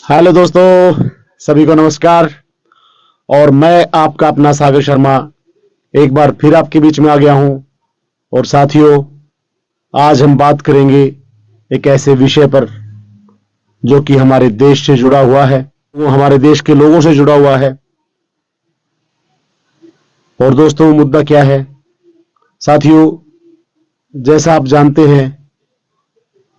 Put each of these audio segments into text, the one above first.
Hello दोस्तों, सभी को नमस्कार। और मैं आपका अपना सागर शर्मा एक बार फिर आपके बीच में आ गया हूं। और साथियों, आज हम बात करेंगे एक ऐसे विषय पर जो कि हमारे देश से जुड़ा हुआ है, वो हमारे देश के लोगों से जुड़ा हुआ है। और दोस्तों, मुद्दा क्या है? साथियों, जैसा आप जानते हैं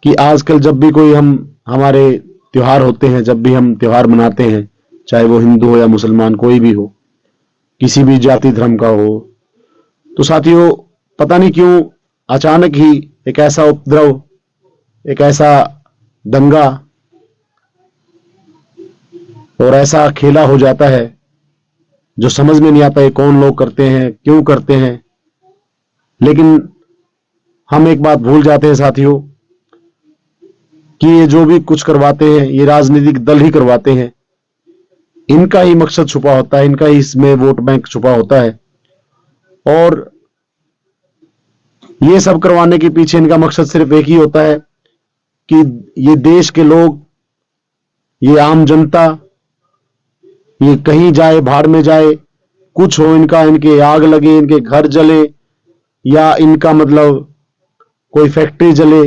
कि आजकल जब भी कोई हमारे त्योहार होते हैं, जब भी हम त्योहार मनाते हैं, चाहे वो हिंदू हो या मुसलमान, कोई भी हो, किसी भी जाति धर्म का हो, तो साथियों, पता नहीं क्यों अचानक ही एक ऐसा उपद्रव, एक ऐसा दंगा और ऐसा खेला हो जाता है जो समझ में नहीं आता है कौन लोग करते हैं, क्यों करते हैं। लेकिन हम एक बात भूल जाते हैं साथियों कि ये जो भी कुछ करवाते हैं, ये राजनीतिक दल ही करवाते हैं। इनका ही मकसद छुपा होता है, इनका ही इसमें वोट बैंक छुपा होता है। और ये सब करवाने के पीछे इनका मकसद सिर्फ एक ही होता है कि ये देश के लोग, ये आम जनता, ये कहीं जाए, भाड़ में जाए, कुछ हो इनका, इनके आग लगे, इनके घर जले, या इनका मतलब कोई फैक्ट्री जले,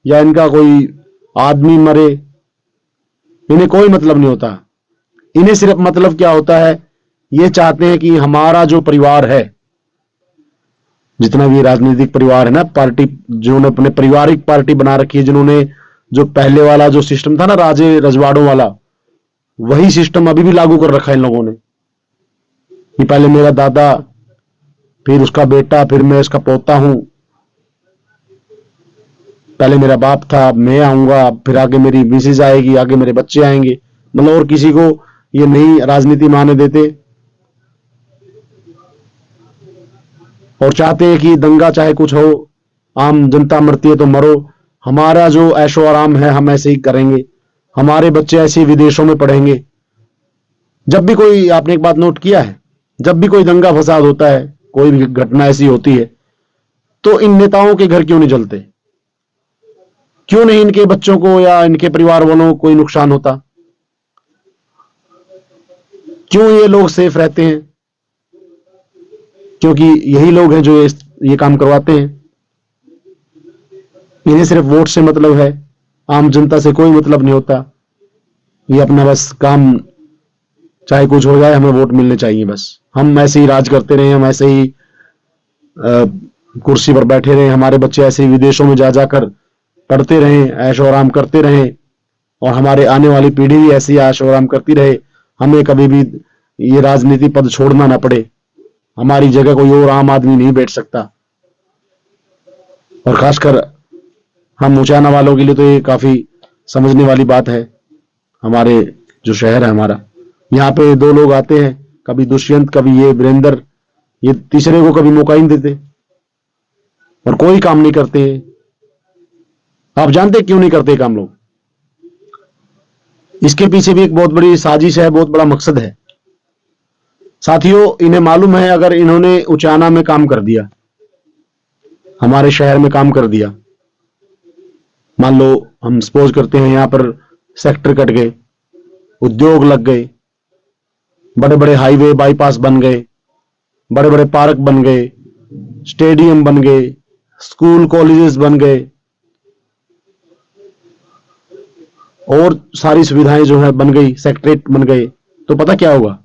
या इनका कोई आदमी मरे, इन्हें कोई मतलब नहीं होता। इन्हें सिर्फ मतलब क्या होता है, ये चाहते हैं कि हमारा जो परिवार है, जितना भी राजनीतिक परिवार है ना, पार्टी, जिन्होंने अपने पारिवारिक पार्टी बना रखी है, जिन्होंने जो पहले वाला जो सिस्टम था ना, राजे रजवाड़ों वाला, वही सिस्टम अभी भी लागू कर रखा है इन लोगों ने कि पहले मेरा दादा, फिर उसका बेटा, फिर मैं उसका पोता हूं, पहले मेरा बाप था, मैं आऊंगा, फिर आगे मेरी मिसेज आएगी, आगे मेरे बच्चे आएंगे। मतलब और किसी को ये नई राजनीति में आने देते। और चाहते हैं कि दंगा चाहे कुछ हो, आम जनता मरती है तो मरो, हमारा जो ऐशो आराम है हम ऐसे ही करेंगे, हमारे बच्चे ऐसे ही विदेशों में पढ़ेंगे। जब भी कोई, आपने एक बात नोट किया है, जब भी कोई दंगा फसाद होता है, कोई भी घटना ऐसी होती है, तो इन नेताओं के घर क्यों नहीं जलते? क्यों नहीं इनके बच्चों को या इनके परिवार वालों को कोई नुकसान होता? क्यों ये लोग सेफ रहते हैं? क्योंकि यही लोग हैं जो ये काम करवाते हैं। इन्हें सिर्फ वोट से मतलब है, आम जनता से कोई मतलब नहीं होता। ये अपना बस काम, चाहे कुछ हो जाए, हमें वोट मिलने चाहिए, बस हम ऐसे ही राज करते रहे, हम ऐसे ही कुर्सी पर बैठे रहे, हमारे बच्चे ऐसे ही विदेशों में जा जाकर पढ़ते रहे, ऐशो आराम करते रहे, और हमारे आने वाली पीढ़ी भी ऐसी ऐशो आराम करती रहे। हमें कभी भी ये राजनीति पद छोड़ना ना पड़े, हमारी जगह कोई और आम आदमी नहीं बैठ सकता। और खासकर हम उचाना वालों के लिए तो ये काफी समझने वाली बात है। हमारे जो शहर है हमारा, यहाँ पे दो लोग आते हैं, कभी दुष्यंत, कभी ये वीरेंद्र, ये तीसरे को कभी मौका ही नहीं देते और कोई काम नहीं करते। आप जानते क्यों नहीं करते काम लोग? इसके पीछे भी एक बहुत बड़ी साजिश है, बहुत बड़ा मकसद है साथियों। इन्हें मालूम है, अगर इन्होंने उचाना में काम कर दिया, हमारे शहर में काम कर दिया, मान लो हम सपोज करते हैं यहां पर सेक्टर कट गए, उद्योग लग गए, बड़े बड़े हाईवे बाईपास बन गए, बड़े बड़े पार्क बन गए, स्टेडियम बन गए, स्कूल कॉलेजेस बन गए, और सारी सुविधाएं जो है बन गई, सेक्रेटरीट बन गए, तो पता क्या होगा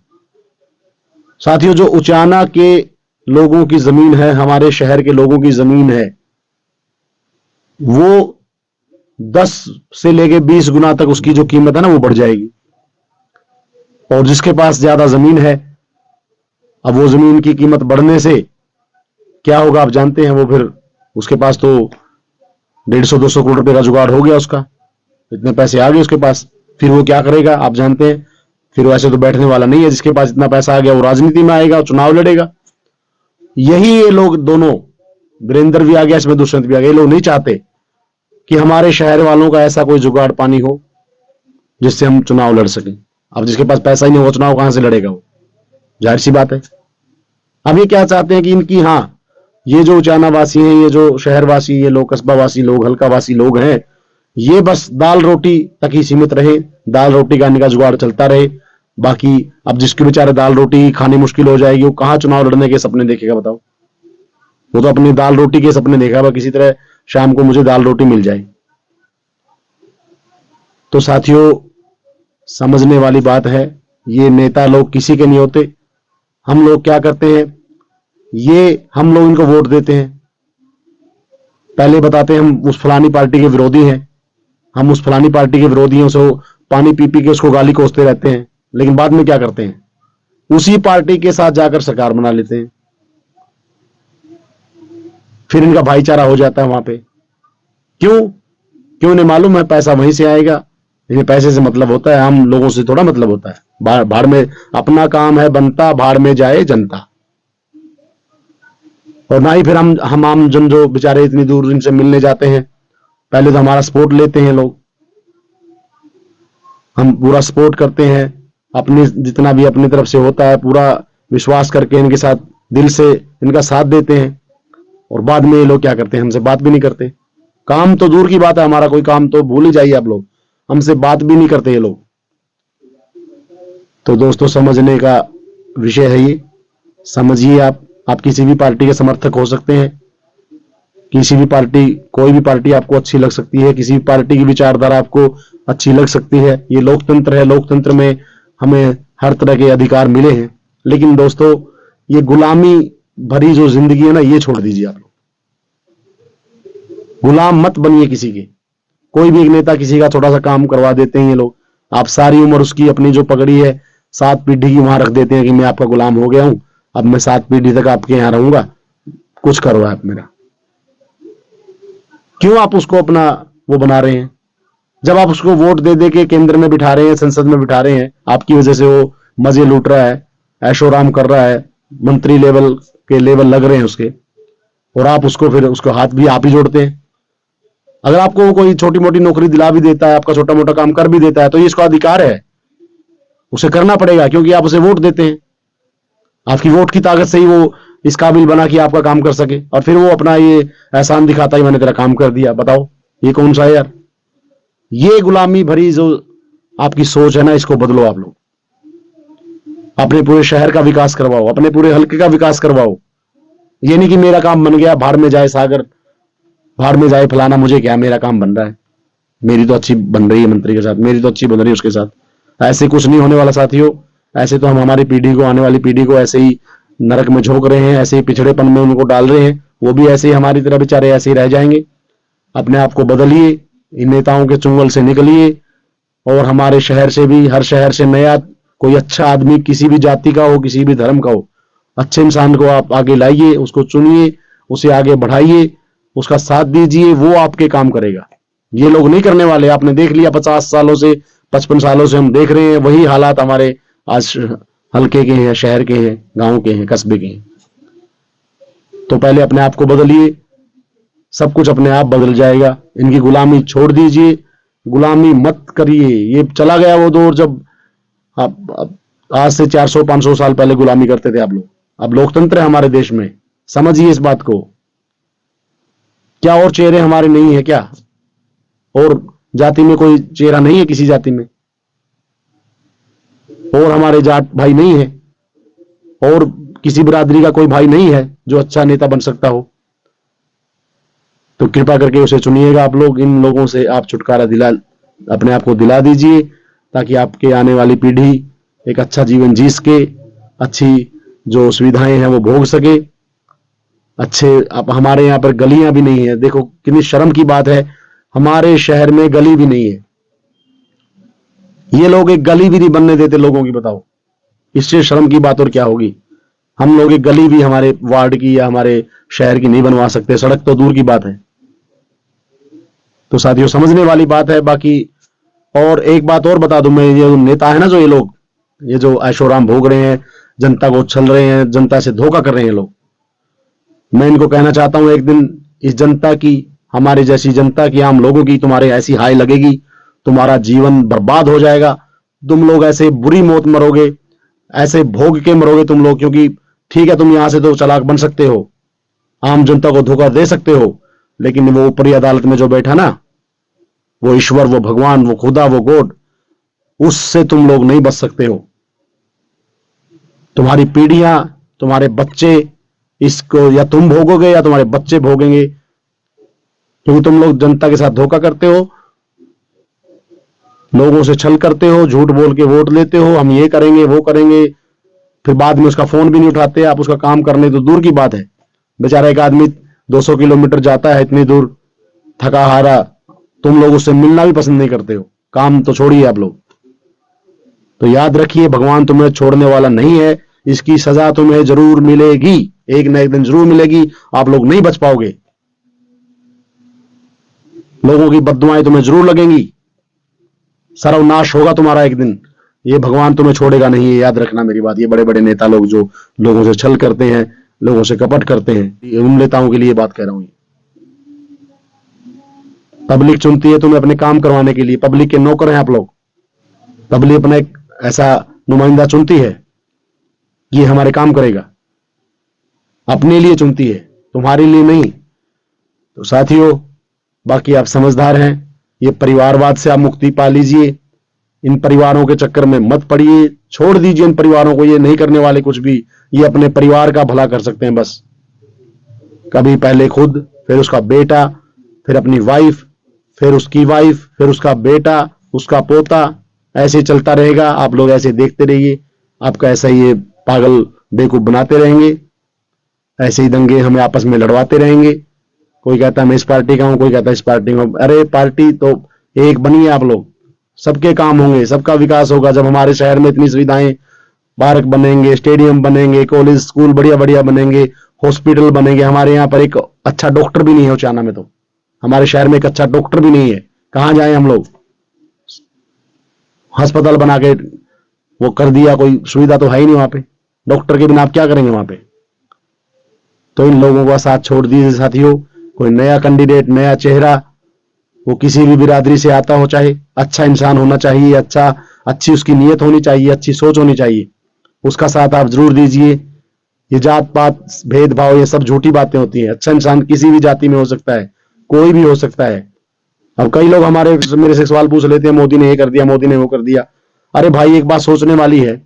साथियों? जो उचाना के लोगों की जमीन है, हमारे शहर के लोगों की जमीन है, वो 10 से लेके 20 गुना तक उसकी जो कीमत है ना, वो बढ़ जाएगी। और जिसके पास ज्यादा जमीन है, अब वो जमीन की कीमत बढ़ने से क्या होगा आप जानते हैं? वो फिर उसके पास तो 150-200 करोड़ रुपए का जुगाड़ हो गया उसका, इतने पैसे आ गए उसके पास। फिर वो क्या करेगा आप जानते हैं? फिर वो ऐसे तो बैठने वाला नहीं है। जिसके पास इतना पैसा आ गया वो राजनीति में आएगा, चुनाव लड़ेगा। यही ये लोग दोनों, वीरेंद्र भी आ गया इसमें, दुष्यंत भी आ गया, ये लोग नहीं चाहते कि हमारे शहर वालों का ऐसा कोई जुगाड़ पानी हो जिससे हम चुनाव लड़ सकें। अब जिसके पास पैसा ही नहीं हो, चुनाव कहां से लड़ेगा वो? जाहिर सी बात है। अब ये क्या चाहते हैं कि इनकी, हाँ, ये जो उचाना वासी हैं, ये जो शहरवासी, ये लोग कस्बा वासी लोग, हल्का वासी लोग हैं, ये बस दाल रोटी तक ही सीमित रहे, दाल रोटी खाने का जुगाड़ चलता रहे। बाकी अब जिसके बेचारे दाल रोटी खानी मुश्किल हो जाएगी, वो कहाँ चुनाव लड़ने के सपने देखेगा बताओ। वो तो अपनी दाल रोटी के सपने देखा हुआ, किसी तरह शाम को मुझे दाल रोटी मिल जाए। तो साथियों, समझने वाली बात है, ये नेता लोग किसी के नहीं होते। हम लोग क्या करते हैं, ये हम लोग इनको वोट देते हैं, पहले बताते हैं हम उस फलानी पार्टी के विरोधी हैं, हम उस फलानी पार्टी के विरोधियों से पानी पी पी के उसको गाली कोसते रहते हैं, लेकिन बाद में क्या करते हैं, उसी पार्टी के साथ जाकर सरकार बना लेते हैं। फिर इनका भाईचारा हो जाता है वहां पे। क्यों इन्हें मालूम है पैसा वहीं से आएगा, इन्हें पैसे से मतलब होता है, हम लोगों से थोड़ा मतलब होता है। भाड़ में अपना काम है बनता, भाड़ में जाए जनता। और ना ही फिर हम आम जन जो बेचारे इतनी दूर इनसे मिलने जाते हैं, पहले तो हमारा सपोर्ट लेते हैं लोग, हम पूरा सपोर्ट करते हैं, अपनी जितना भी अपनी तरफ से होता है पूरा विश्वास करके इनके साथ दिल से इनका साथ देते हैं। और बाद में ये लोग क्या करते हैं, हमसे बात भी नहीं करते। काम तो दूर की बात है, हमारा कोई काम तो भूल ही जाइए आप लोग, हमसे बात भी नहीं करते ये लोग। तो दोस्तों, समझने का विषय है ये, समझिए। आप किसी भी पार्टी के समर्थक हो सकते हैं, किसी भी पार्टी, कोई भी पार्टी आपको अच्छी लग सकती है, किसी भी पार्टी की विचारधारा आपको अच्छी लग सकती है। ये लोकतंत्र है, लोकतंत्र में हमें हर तरह के अधिकार मिले हैं। लेकिन दोस्तों, ये गुलामी भरी जो जिंदगी है ना, ये छोड़ दीजिए आप लोग। गुलाम मत बनिए किसी के। कोई भी एक नेता किसी का छोटा सा काम करवा देते हैं ये लोग, आप सारी उम्र उसकी अपनी जो पगड़ी है 7 पीढ़ी की वहां रख देते हैं कि मैं आपका गुलाम हो गया हूं, अब मैं 7 पीढ़ी तक आपके यहां रहूंगा, कुछ करो आप मेरा। क्यों आप उसको अपना वो बना रहे हैं? जब आप उसको वोट दे दे के केंद्र में बिठा रहे हैं, संसद में बिठा रहे हैं, आपकी वजह से वो मजे लूट रहा है, ऐशोराम कर रहा है, मंत्री लेवल के लेवल लग रहे हैं उसके, और आप उसको फिर उसको हाथ भी आप ही जोड़ते हैं। अगर आपको कोई छोटी मोटी नौकरी दिला भी देता है, आपका छोटा मोटा काम कर भी देता है, तो ये इसका अधिकार है, उसे करना पड़ेगा, क्योंकि आप उसे वोट देते हैं। आपकी वोट की ताकत से ही वो इस काबिल बना कि आपका काम कर सके, और फिर वो अपना ये एहसान दिखाता है मैंने तेरा काम कर दिया। बताओ ये कौन सा है यार? ये गुलामी भरी जो आपकी सोच है ना, इसको बदलो आप लोग। अपने पूरे शहर का विकास करवाओ, अपने पूरे हल्के का विकास करवाओ। ये नहीं कि मेरा काम बन गया, भाड़ में जाए सागर, भाड़ में जाए फलाना, मुझे क्या, मेरा काम बन रहा है, मेरी तो अच्छी बन रही है मंत्री के साथ, मेरी तो अच्छी बन रही है उसके साथ। ऐसे कुछ नहीं होने वाला साथियों। ऐसे तो हम हमारी पीढ़ी को, आने वाली पीढ़ी को ऐसे ही नरक में झोंक रहे हैं, ऐसे ही पिछड़ेपन में उनको डाल रहे हैं। वो भी ऐसे ही हमारी तरह बेचारे ऐसे ही रह जाएंगे। अपने आप को बदलिए, इन नेताओं के चुंगल से निकलिए, और हमारे शहर से भी, हर शहर से नया कोई अच्छा आदमी, किसी भी जाति का हो, किसी भी धर्म का हो, अच्छे इंसान को आप आगे लाइए, उसको चुनिए, उसे आगे बढ़ाइए, उसका साथ दीजिए, वो आपके काम करेगा। ये लोग नहीं करने वाले। आपने देख लिया 50 सालों से, 55 सालों से हम देख रहे हैं, वही हालात हमारे आज हल्के के हैं, शहर के हैं, गांव के हैं, कस्बे के हैं। तो पहले अपने आप को बदलिए, सब कुछ अपने आप बदल जाएगा। इनकी गुलामी छोड़ दीजिए, गुलामी मत करिए। ये चला गया वो दौर जब आप आज से 400-500 साल पहले गुलामी करते थे आप लोग। अब लोकतंत्र है हमारे देश में, समझिए इस बात को। क्या और चेहरे हमारे नहीं है क्या? और जाति में कोई चेहरा नहीं है किसी जाति में? और हमारे जाट भाई नहीं है? और किसी बिरादरी का कोई भाई नहीं है जो अच्छा नेता बन सकता हो? तो कृपा करके उसे चुनिएगा आप लोग। इन लोगों से आप छुटकारा अपने आप को दिला दीजिए, ताकि आपके आने वाली पीढ़ी एक अच्छा जीवन जी सके, अच्छी जो सुविधाएं हैं वो भोग सके। अच्छे, अब हमारे यहाँ पर गलियां भी नहीं है। देखो कितनी शर्म की बात है, हमारे शहर में गली भी नहीं है। ये लोग एक गली भी नहीं बनने देते लोगों की। बताओ इससे शर्म की बात और क्या होगी? हम लोग एक गली भी हमारे वार्ड की या हमारे शहर की नहीं बनवा सकते, सड़क तो दूर की बात है। तो साथियों, समझने वाली बात है। बाकी और एक बात और बता दूं मैं, ये नेता है ना जो ये लोग, ये जो ऐशोराम भोग रहे हैं, जनता को छल रहे हैं, जनता से धोखा कर रहे हैं लोग, मैं इनको कहना चाहता हूं, एक दिन इस जनता की, हमारे जैसी जनता की, आम लोगों की तुम्हारे ऐसी हाय लगेगी, तुम्हारा जीवन बर्बाद हो जाएगा। तुम लोग ऐसे बुरी मौत मरोगे, ऐसे भोग के मरोगे तुम लोग। क्योंकि ठीक है, तुम यहां से तो चालाक बन सकते हो, आम जनता को धोखा दे सकते हो, लेकिन वो ऊपरी अदालत में जो बैठा ना, वो ईश्वर, वो भगवान, वो खुदा, वो गॉड, उससे तुम लोग नहीं बच सकते हो। तुम्हारी पीढ़ियां, तुम्हारे बच्चे इसको या तुम भोगोगे या तुम्हारे बच्चे भोगेंगे, क्योंकि तुम लोग जनता के साथ धोखा करते हो, लोगों से छल करते हो, झूठ बोल के वोट लेते हो, हम ये करेंगे वो करेंगे, फिर बाद में उसका फोन भी नहीं उठाते। आप उसका काम करने तो दूर की बात है, बेचारा एक आदमी 200 किलोमीटर जाता है इतनी दूर थका हारा, तुम लोग उससे मिलना भी पसंद नहीं करते हो, काम तो छोड़िए आप लोग। तो याद रखिए, भगवान तुम्हें छोड़ने वाला नहीं है, इसकी सजा तुम्हें जरूर मिलेगी, एक न एक दिन जरूर मिलेगी, आप लोग नहीं बच पाओगे, लोगों की बद्दुआएं तुम्हें जरूर लगेंगी, सर्वनाश होगा तुम्हारा एक दिन। ये भगवान तुम्हें छोड़ेगा नहीं, ये याद रखना मेरी बात। ये बड़े बड़े नेता लोग जो लोगों से छल करते हैं, लोगों से कपट करते हैं, उन नेताओं के लिए बात कह रहा हूं। पब्लिक चुनती है तुम्हें अपने काम करवाने के लिए, पब्लिक के नौकर हैं आप लोग। पब्लिक अपना एक ऐसा नुमाइंदा चुनती है कि ये हमारे काम करेगा, अपने लिए चुनती है, तुम्हारे लिए नहीं। तो साथियों, बाकी आप समझदार हैं, ये परिवारवाद से आप मुक्ति पा लीजिए, इन परिवारों के चक्कर में मत पड़िए, छोड़ दीजिए इन परिवारों को, ये नहीं करने वाले कुछ भी, ये अपने परिवार का भला कर सकते हैं बस। कभी पहले खुद, फिर उसका बेटा, फिर अपनी वाइफ, फिर उसकी वाइफ, फिर उसका बेटा, उसका पोता, ऐसे चलता रहेगा। आप लोग ऐसे देखते रहिए, आपका ऐसा ही ये पागल बेवकूफ बनाते रहेंगे, ऐसे ही दंगे हमें आपस में लड़वाते रहेंगे। कोई कहता है मैं इस पार्टी का हूं, कोई कहता है इस पार्टी का हूं। अरे पार्टी तो एक बनिए आप लोग, सबके काम होंगे, सबका विकास होगा। जब हमारे शहर में इतनी सुविधाएं, पार्क बनेंगे, स्टेडियम बनेंगे, कॉलेज स्कूल बढ़िया बढ़िया बनेंगे, हॉस्पिटल बनेंगे। हमारे यहाँ पर एक अच्छा डॉक्टर भी नहीं है उचाना में, तो हमारे शहर में एक अच्छा डॉक्टर भी नहीं है, कहां जाए हम लोग। अस्पताल बना के वो कर दिया, कोई सुविधा तो है ही नहीं वहां पे, डॉक्टर के बिना आप क्या करेंगे वहां पे। तो इन लोगों का साथ छोड़ दीजिए साथियों। कोई नया कैंडिडेट, नया चेहरा, वो किसी भी बिरादरी से आता हो, चाहे अच्छा इंसान होना चाहिए, अच्छी उसकी नीयत होनी चाहिए, अच्छी सोच होनी चाहिए, उसका साथ आप जरूर दीजिए। ये जात पात भेदभाव, ये सब झूठी बातें होती हैं। अच्छा इंसान किसी भी जाति में हो सकता है, कोई भी हो सकता है। अब कई लोग मेरे से सवाल पूछ लेते हैं, मोदी ने ये कर दिया, मोदी ने वो कर दिया। अरे भाई, एक बात सोचने वाली है,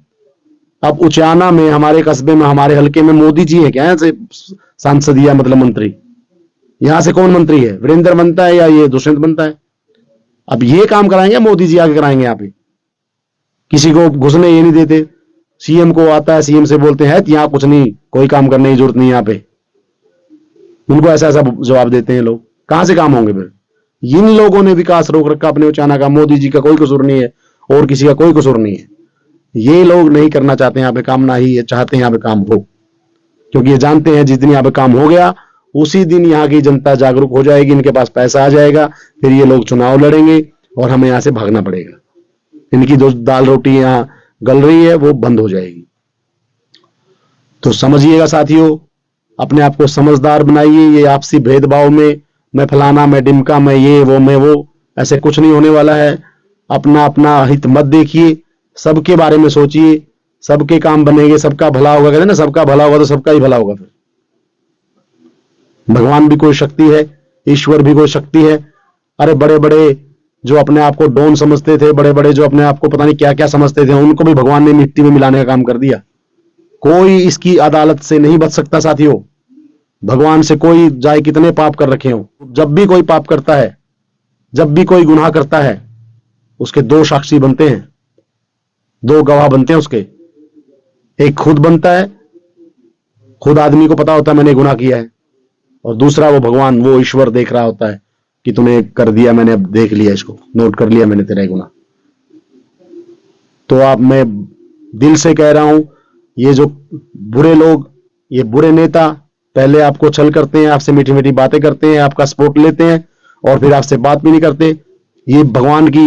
अब उचाना में, हमारे कस्बे में, हमारे हल्के में मोदी जी है क्या यहाँ से सांसद या मतलब मंत्री? यहां से कौन मंत्री है? वीरेंद्र बनता है या ये दुष्यंत बनता है? अब ये काम कराएंगे मोदी जी आके कराएंगे? यहाँ पे किसी को घुसने ये नहीं देते, सीएम को आता है, सीएम से बोलते हैं यहाँ कुछ नहीं, कोई काम करने की जरूरत नहीं यहाँ पे, उनको ऐसा ऐसा जवाब देते हैं लोग। कहां से काम होंगे फिर? इन लोगों ने विकास रोक रखा अपने उचाना का। मोदी जी का कोई कसूर नहीं है और किसी का कोई कसूर नहीं है। ये लोग नहीं करना चाहते यहाँ पे काम, ना ही ये चाहते हैं यहाँ पे काम हो, क्योंकि ये जानते हैं जिस दिन यहाँ पे काम हो गया उसी दिन यहाँ की जनता जागरूक हो जाएगी, इनके पास पैसा आ जाएगा, फिर ये लोग चुनाव लड़ेंगे और हमें यहाँ से भागना पड़ेगा। इनकी जो दाल रोटी यहाँ गल रही है वो बंद हो जाएगी। तो समझिएगा साथियों, अपने आप को समझदार बनाइए। ये आपसी भेदभाव में, मैं फलाना, मैं डिमका, मैं ये वो, मैं वो, ऐसे कुछ नहीं होने वाला है। अपना अपना हित मत देखिए, सबके बारे में सोचिए, सबके काम बनेंगे, सबका भला होगा। कहते हैं ना, सबका भला होगा तो सबका ही भला होगा। फिर भगवान भी कोई शक्ति है, ईश्वर भी कोई शक्ति है। अरे बड़े बड़े जो अपने आप को डॉन समझते थे, बड़े बड़े जो अपने आप को पता नहीं क्या क्या समझते थे, उनको भी भगवान ने मिट्टी में मिलाने का काम कर दिया। कोई इसकी अदालत से नहीं बच सकता साथियों। भगवान से कोई जाए कितने पाप कर रखे हो, जब भी कोई पाप करता है, जब भी कोई गुनाह करता है, उसके दो साक्षी बनते हैं, दो गवाह बनते हैं उसके। एक खुद बनता है, खुद आदमी को पता होता है मैंने गुनाह किया है, और दूसरा वो भगवान, वो ईश्वर देख रहा होता है कि तूने कर दिया, मैंने अब देख लिया, इसको नोट कर लिया मैंने तेरा गुनाह। तो आप, मैं दिल से कह रहा हूं, ये जो बुरे लोग, ये बुरे नेता पहले आपको छल करते हैं, आपसे मीठी मीठी बातें करते हैं, आपका सपोर्ट लेते हैं और फिर आपसे बात भी नहीं करते। ये भगवान की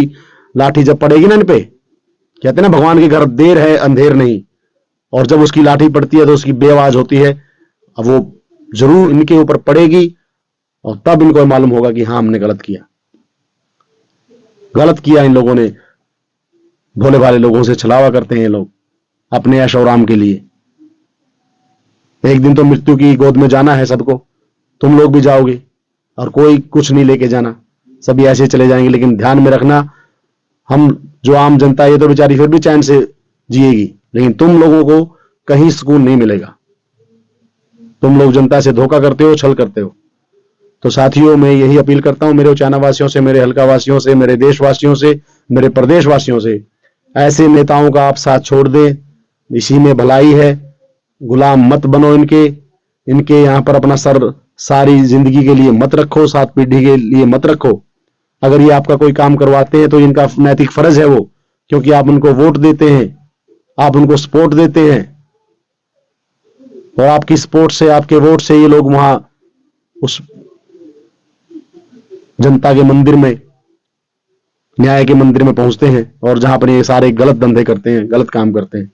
लाठी जब पड़ेगी ना इन पे, कहते हैं ना भगवान के घर देर है अंधेर नहीं, और जब उसकी लाठी पड़ती है तो उसकी बेआवाज होती है। अब वो जरूर इनके ऊपर पड़ेगी और तब इनको मालूम होगा कि हाँ, हमने गलत किया, गलत किया इन लोगों ने। भोले भाले लोगों से छलावा करते हैं ये लोग अपने ऐश और आराम के लिए। एक दिन तो मृत्यु की गोद में जाना है सबको, तुम लोग भी जाओगे और कोई कुछ नहीं लेके जाना। सभी ऐसे ही चले जाएंगे। लेकिन ध्यान में रखना, हम जो आम जनता है, ये तो बेचारी फिर भी चैन से जिएगी, लेकिन तुम लोगों को कहीं सुकून नहीं मिलेगा। तुम लोग जनता से धोखा करते हो, छल करते हो। तो साथियों, मैं यही अपील करता हूं मेरे उचाना वासियों से, मेरे हल्का वासियों से, मेरे देशवासियों से, मेरे प्रदेशवासियों से, ऐसे नेताओं का आप साथ छोड़ दें, इसी में भलाई है। गुलाम मत बनो इनके यहां पर अपना सर सारी जिंदगी के लिए मत रखो, 7 पीढ़ी के लिए मत रखो। अगर ये आपका कोई काम करवाते हैं तो इनका नैतिक फर्ज है वो, क्योंकि आप उनको वोट देते हैं, आप उनको सपोर्ट देते हैं, और आपकी सपोर्ट से, आपके वोट से ये लोग वहां उस जनता के मंदिर में, न्याय के मंदिर में पहुंचते हैं, और जहां पर ये सारे गलत धंधे करते हैं, गलत काम करते हैं,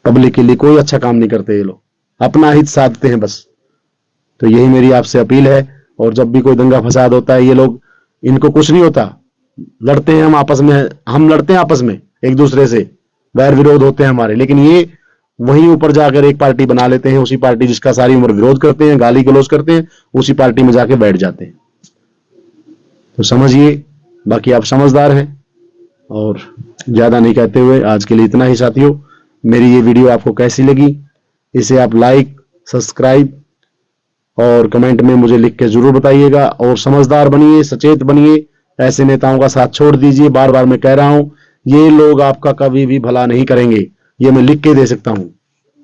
पब्लिक के लिए कोई अच्छा काम नहीं करते ये लोग, अपना हित साधते हैं बस। तो यही मेरी आपसे अपील है। और जब भी कोई दंगा फसाद होता है, ये लोग, इनको कुछ नहीं होता, लड़ते हैं हम आपस में, हम लड़ते हैं आपस में एक दूसरे से, वैर विरोध होते हैं हमारे, लेकिन ये वहीं ऊपर जाकर एक पार्टी बना लेते हैं, उसी पार्टी जिसका सारी उम्र विरोध करते हैं, गाली गलौज करते हैं, उसी पार्टी में जाके बैठ जाते हैं। तो समझिए, बाकी आप समझदार हैं। और ज्यादा नहीं कहते हुए आज के लिए इतना ही साथियों। मेरी ये वीडियो आपको कैसी लगी, इसे आप लाइक, सब्सक्राइब और कमेंट में मुझे लिख के जरूर बताइएगा। और समझदार बनिए, सचेत बनिए, ऐसे नेताओं का साथ छोड़ दीजिए। बार बार मैं कह रहा हूं, ये लोग आपका कभी भी भला नहीं करेंगे, ये मैं लिख के दे सकता हूं।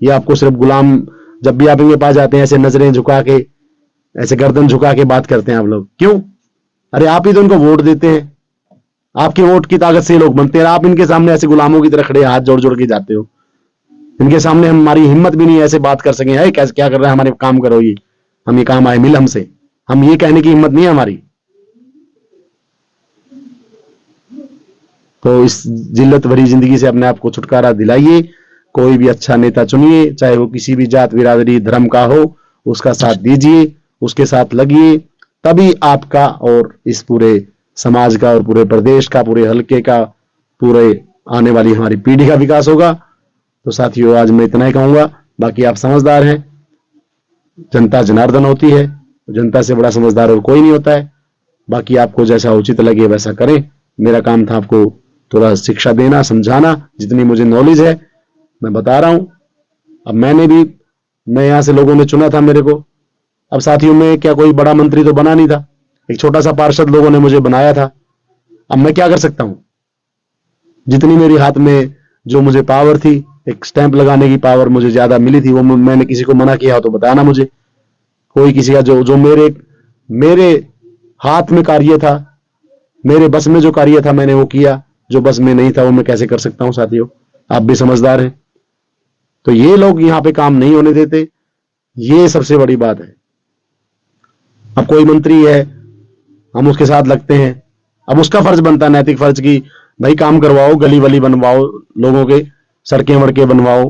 ये आपको सिर्फ गुलाम, जब भी आप इनके पास जाते हैं, ऐसे नजरें झुका के, ऐसे गर्दन झुका के बात करते हैं आप लोग। क्यों? अरे आप ही तो उनको वोट देते हैं, आपके वोट की ताकत से ये लोग बनते हैं। आप इनके सामने ऐसे गुलामों की तरह खड़े हाथ जोड़ जोड़ के जाते हो। इनके सामने हमारी हिम्मत भी नहीं है ऐसे बात कर सके, है कैसे, क्या कर रहे हैं, हमारे काम करो, ये हम ये काम आए, मिल हमसे, हम ये कहने की हिम्मत नहीं है हमारी। तो इस जिल्लत भरी जिंदगी से अपने आप को छुटकारा दिलाइए। कोई भी अच्छा नेता चुनिए, चाहे वो किसी भी जात, बिरादरी, धर्म का हो, उसका साथ दीजिए, उसके साथ लगिए, तभी आपका और इस पूरे समाज का और पूरे प्रदेश का, पूरे हल्के का, पूरे आने वाली हमारी पीढ़ी का विकास होगा। तो साथियों, आज मैं इतना ही कहूंगा। बाकी आप समझदार हैं, जनता जनार्दन होती है, जनता से बड़ा समझदार और कोई नहीं होता है। बाकी आपको जैसा उचित लगे वैसा करें। मेरा काम था आपको थोड़ा शिक्षा देना, समझाना, जितनी मुझे नॉलेज है मैं बता रहा हूं। अब मैं यहां से लोगों ने चुना था मेरे को। अब साथियों, में क्या कोई बड़ा मंत्री तो बना नहीं था, एक छोटा सा पार्षद लोगों ने मुझे बनाया था। अब मैं क्या कर सकता हूं? जितनी मेरी हाथ में जो मुझे पावर थी, एक स्टैंप लगाने की पावर मुझे ज्यादा मिली थी, वो मैंने किसी को मना किया हो तो बताना मुझे। कोई किसी का जो मेरे हाथ में कार्य था, मेरे बस में जो कार्य था मैंने वो किया, जो बस में नहीं था वो मैं कैसे कर सकता हूं साथियों? आप भी समझदार हैं। तो ये लोग यहां पे काम नहीं होने देते, ये सबसे बड़ी बात है। अब कोई मंत्री है, हम उसके साथ लगते हैं, अब उसका फर्ज बनता है, नैतिक फर्ज की भाई काम करवाओ, गली वली बनवाओ, लोगों के सड़कें वड़कें बनवाओ,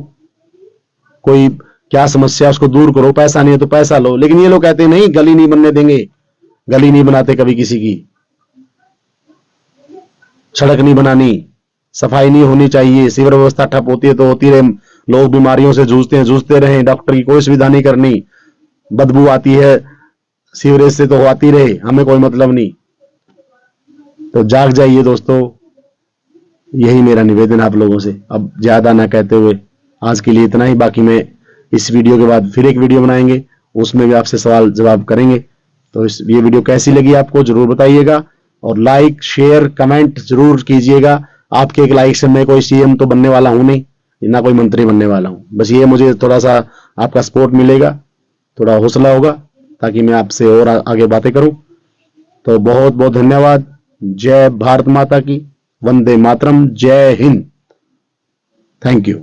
कोई क्या समस्या उसको दूर करो, पैसा नहीं है तो पैसा लो। लेकिन ये लोग कहते हैं नहीं, गली नहीं बनने देंगे, गली नहीं बनाते कभी किसी की, सड़क नहीं बनानी, सफाई नहीं होनी चाहिए, सीवर व्यवस्था ठप होती है तो होती रहे, लोग बीमारियों से जूझते रहे, डॉक्टर की कोई सुविधा नहीं करनी, बदबू आती है सीवरेज से तो आती रहे, हमें कोई मतलब नहीं। तो जाग जाइए दोस्तों, यही मेरा निवेदन आप लोगों से। अब ज्यादा ना कहते हुए आज के लिए इतना ही। बाकी मैं इस वीडियो के बाद फिर एक वीडियो बनाएंगे, उसमें भी आपसे सवाल जवाब करेंगे। तो ये वीडियो कैसी लगी आपको जरूर बताइएगा, और लाइक, शेयर, कमेंट जरूर कीजिएगा। आपके एक लाइक से मैं कोई सीएम तो बनने वाला हूं नहीं, ना कोई मंत्री बनने वाला हूं, बस ये मुझे थोड़ा सा आपका सपोर्ट मिलेगा, थोड़ा हौसला होगा, ताकि मैं आपसे और आगे बातें करूं। तो बहुत बहुत धन्यवाद। जय भारत माता की, वंदे मातरम, जय हिंद, थैंक यू।